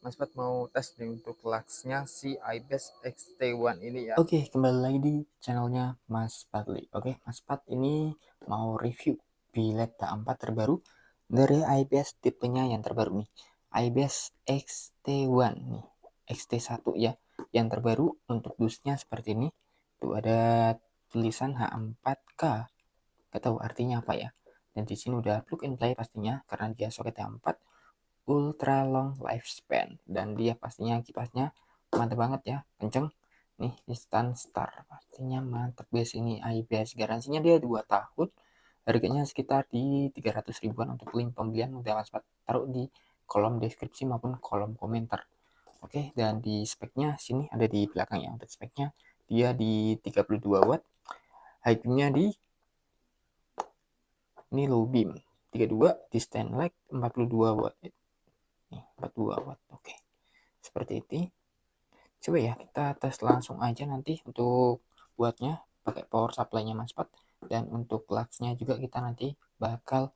Mas Pat mau tes nih untuk luxnya si iBest XT1 ini ya. Oke, kembali lagi di channelnya Mas Patli. Oke, Mas Pat ini mau review bilet A4 terbaru dari iBest tipenya yang terbaru nih. iBest XT1 nih, XT1 ya, yang terbaru untuk dusnya seperti ini. Tuh ada tulisan H4K, gak tahu artinya apa ya. Dan di sini udah plug and play pastinya karena dia soket A4 ultra long lifespan, dan dia pastinya kipasnya mantep banget ya, kenceng nih, instant start, pastinya mantep guys. Ini iBest garansinya dia 2 tahun, harganya sekitar di 300 ribuan. Untuk link pembelian udah Mas taruh di kolom deskripsi maupun kolom komentar. Oke, dan di speknya sini ada di belakang ya. Untuk speknya dia di 32 watt, high beamnya di ini low beam 32, distant lag 42 watt nih, 42 watt. Oke, seperti itu. Coba ya kita tes langsung aja nanti untuk buatnya pakai power supply-nya Mas Pat, dan untuk luxnya juga kita nanti bakal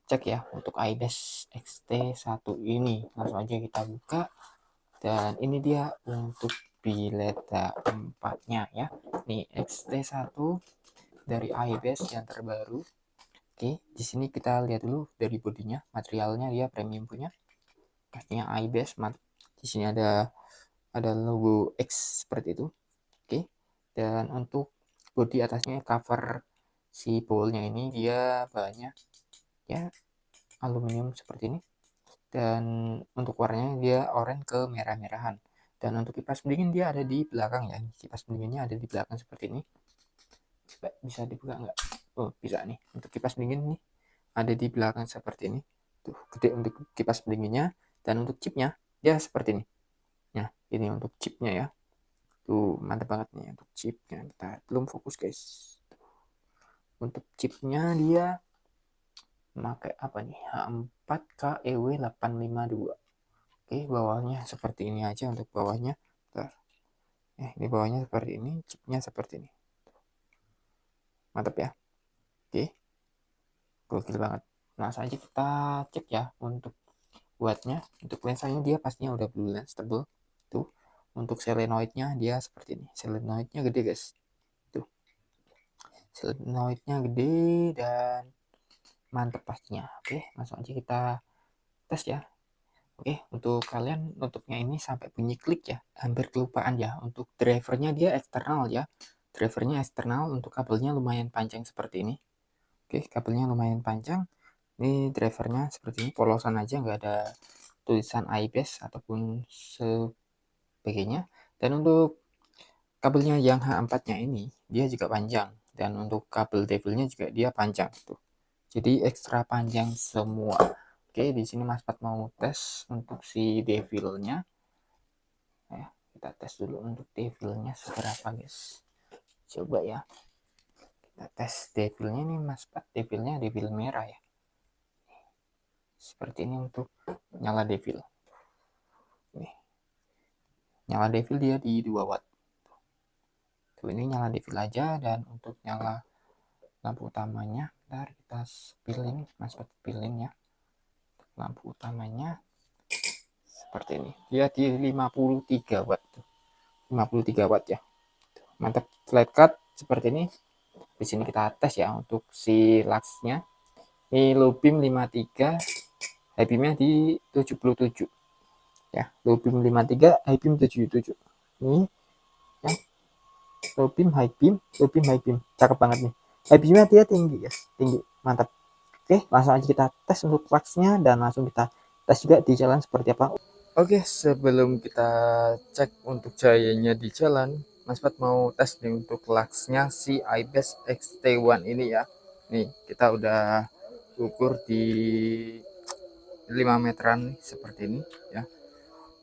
cek ya untuk iBest XT1 ini. Langsung aja kita buka, dan ini dia untuk bilet empatnya ya. Nih XT1 dari iBest yang terbaru. Oke, di sini kita lihat dulu dari bodinya, materialnya dia premium punya, pastinya iBest. Di sini ada logo X seperti itu. Oke, dan untuk bodi atasnya cover si bowlnya ini dia bahannya ya aluminium seperti ini, dan untuk warnanya dia oranye ke merah-merahan. Dan untuk kipas pendingin dia ada di belakang ya, kipas pendinginnya ada di belakang seperti ini. Coba bisa dibuka nggak? Oh bisa nih, untuk kipas pendingin nih ada di belakang seperti ini. Tuh gede untuk kipas pendinginnya, dan untuk chipnya dia seperti ini. Nah ini untuk chipnya ya. Tuh mantap banget nih untuk chipnya. Kita belum fokus guys. Untuk chipnya dia pakai apa nih, H4KEW 852. Oke, bawahnya seperti ini aja. Untuk bawahnya ini bawahnya seperti ini, chipnya seperti ini. Mantap ya. Oke, gokil banget. Langsung aja kita cek ya untuk buatnya. Untuk lensanya dia pastinya udah blue lens tebel tuh. Untuk solenoidnya dia seperti ini, solenoidnya gede guys. Tuh, solenoidnya gede dan mantep pastinya. Oke, langsung aja kita tes ya. Oke, untuk kalian nutupnya ini sampai bunyi klik ya, hampir kelupaan ya. Untuk drivernya dia eksternal ya, drivernya eksternal. Untuk kabelnya lumayan panjang seperti ini. Oke, kabelnya lumayan panjang. Ini drivernya seperti ini, polosan aja, nggak ada tulisan iBest ataupun sebagainya. Dan untuk kabelnya yang H4-nya ini dia juga panjang, dan untuk kabel devilnya juga dia panjang tuh. Jadi ekstra panjang semua. Oke, di sini Mas Pat mau tes untuk si devilnya. Ya, kita tes dulu untuk devilnya seberapa guys. Coba ya. Kita tes devilnya nih Mas Pat. Devilnya devil merah ya. Seperti ini untuk nyala devil. Nih, nyala devil dia di 2 watt. Tuh, ini nyala devil aja. Dan untuk nyala lampu utamanya, ntar kita pilih, Mas Pat pilih ya. Lampu utamanya seperti ini. Dia di 53 watt. 53 watt ya. Mantap, flat cut seperti ini. Di sini kita tes ya untuk si luxnya. Ini low beam 53, high beamnya di 77 ya. Low beam 53, high beam 77. Ini ya, low beam, high beam, low beam, high beam, cakep banget nih. High beamnya dia tinggi guys, tinggi, mantap. Oke, langsung aja kita tes untuk luxnya, dan langsung kita tes juga di jalan seperti apa. Oke, sebelum kita cek untuk cahayanya di jalan, Mas Pat mau tes nih untuk luxnya si iBest XT1 ini ya. Nih, kita udah ukur di 5 meteran seperti ini ya.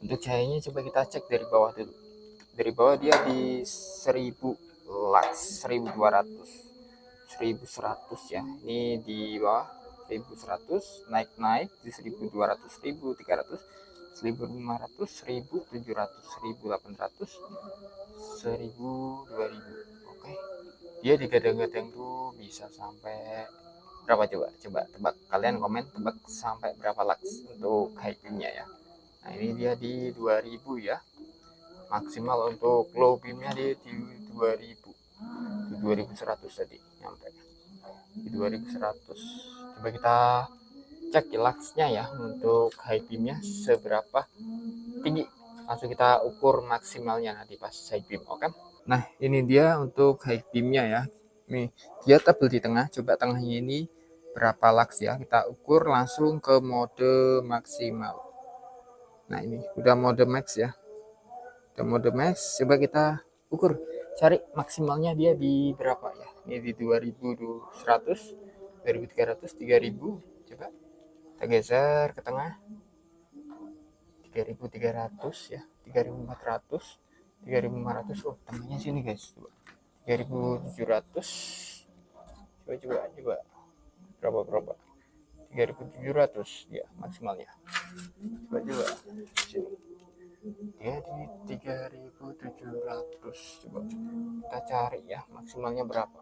Untuk cahayanya coba kita cek dari bawah dulu. Dari bawah dia di 1000 lux, 1200, 1100 ya. Ini di bawah 1100, naik di 1200, 1300, 1500, 1700, 1800, 1000, 2000. Oke, dia digadang-gadang tuh bisa sampai berapa? Coba tebak, kalian komen tebak sampai berapa lux untuk high beamnya ya. Nah ini dia di 2000 ya, maksimal untuk low beamnya di 2000, di 2100 tadi nyampe di 2100. Coba kita cek luxnya ya untuk high beamnya seberapa tinggi, langsung kita ukur maksimalnya nanti pas high beam. Oke. Nah ini dia untuk high beamnya ya, nih dia tebel di tengah. Coba tengahnya ini berapa lux ya, kita ukur langsung ke mode maksimal. Nah ini udah mode max ya, udah mode max. Coba kita ukur, cari maksimalnya dia di berapa ya. Ini di 2100, 2300, 3000. Coba kita geser ke tengah, 3300 ya, 3400, 3500. Oh tengahnya sini guys, 3700. Coba berapa 3700 ya maksimalnya. Coba sini dia di 3700. Coba kita cari ya maksimalnya berapa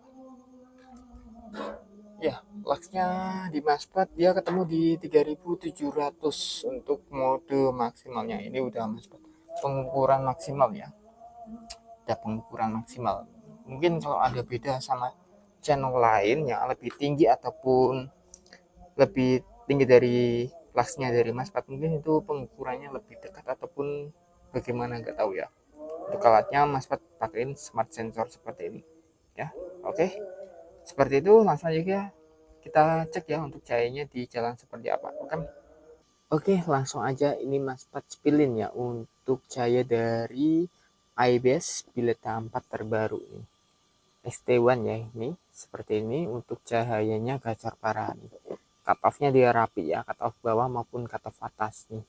ya. Luxnya di Maspat dia ketemu di 3700 untuk mode maksimalnya. Ini udah Maspat pengukuran maksimal ya, ada pengukuran maksimal. Mungkin kalau ada beda sama channel lain yang lebih tinggi ataupun lebih tinggi dari luxnya dari Maspat, mungkin itu pengukurannya lebih dekat ataupun bagaimana nggak tahu ya. Untuk alatnya Maspat pakein smart sensor seperti ini ya. Oke, seperti itu. Langsung aja kita cek ya untuk cahayanya di jalan seperti apa. Oke, langsung aja ini Maspat spillin ya untuk cahaya dari IBES Billet 4 terbaru nih, ST1 ya. Ini seperti ini untuk cahayanya gacor parah nih. Cut off-nya dia rapi ya, cut off bawah maupun cut off atas nih.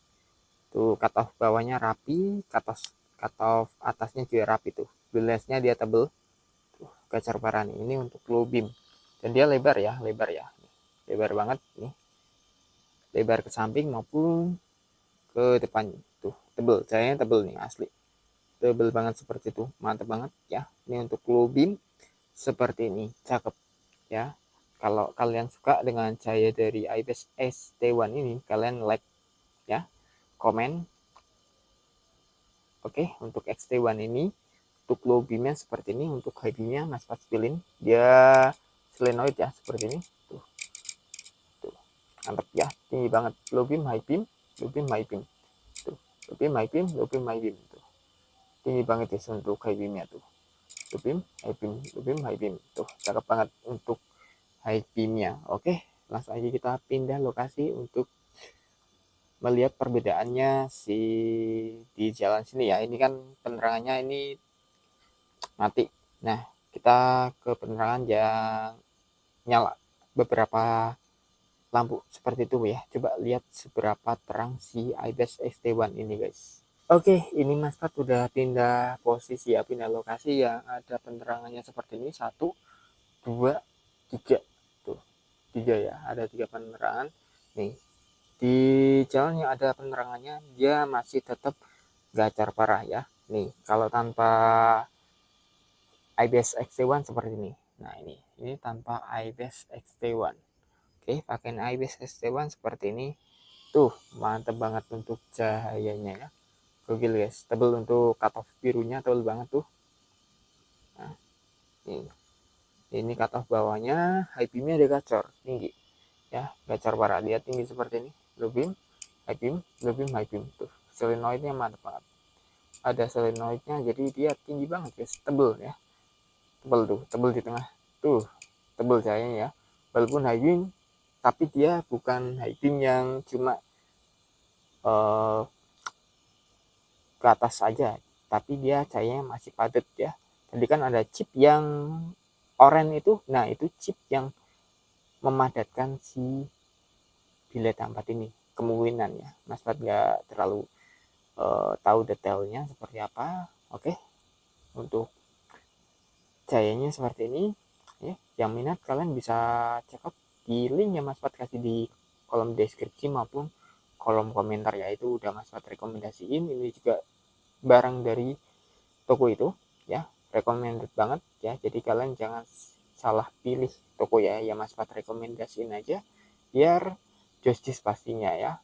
Tuh cut off bawahnya rapi, cut off atasnya juga rapi tuh. Billetnya dia tebel. Tuh, gacor parah nih. Ini untuk low beam. Dan dia lebar ya. Lebar banget nih. Lebar ke samping maupun ke depan. Tuh, tebel. Cahayanya tebel nih asli. Tebel banget seperti itu, mantap banget ya. Ini untuk low beam seperti ini, cakep ya. Kalau kalian suka dengan cahaya dari IBES ST1 ini, kalian like ya, komen. Oke, untuk XT1 ini untuk low beamnya seperti ini. Untuk high beamnya Maspat spillin, dia solenoid ya seperti ini. Tuh mantap ya, tinggi banget. Low beam high beam, low beam high beam. Tuh low beam high beam, low beam high beam. Tuh tinggi banget ya untuk high beamnya tuh. Low beam high beam, low beam high beam. Tuh cakep banget untuk high beamnya. Oke, langsung aja kita pindah lokasi untuk melihat perbedaannya di jalan sini ya. Ini kan penerangannya ini mati. Nah kita ke penerangan yang nyala beberapa lampu seperti itu ya. Coba lihat seberapa terang si IBES XT1 ini guys. Oke, ini Maspat udah pindah posisi ya, pindah lokasi yang ada penerangannya seperti ini. 1, 2, 3. Tuh, 3 ya, ada 3 penerangan. Nih, di jalan yang ada penerangannya, dia masih tetap gacor parah ya. Nih, kalau tanpa IBES XT1 seperti ini. Nah, ini tanpa IBES XT1. Oke, pakai IBES XT1 seperti ini. Tuh, mantep banget untuk cahayanya ya. Gokil guys, tebel untuk cut off birunya tebel banget tuh. Nah, ini cut off bawahnya, high beamnya dia gacor tinggi ya, gacor parah. Dia tinggi seperti ini. Low beam, high beam, low beam, high beam. Tuh solenoidnya mantap banget, ada solenoidnya, jadi dia tinggi banget guys, tebel ya. Tebel di tengah tuh, tebel cahayanya ya. Walaupun high beam, tapi dia bukan high beam yang cuma ke atas saja, tapi dia cahayanya masih padat ya. Tadi kan ada chip yang oranye itu, nah itu chip yang memadatkan si Billet 4 ini kemungkinan ya. Maspat nggak terlalu tahu detailnya seperti apa. Oke, untuk cahayanya seperti ini ya. Yang minat kalian bisa check out di link yang Maspat kasih di kolom deskripsi maupun kolom komentar ya. Itu udah Maspat rekomendasiin. Ini juga barang dari toko itu ya, recommended banget ya. Jadi kalian jangan salah pilih toko ya, Maspat rekomendasiin aja biar justice pastinya ya.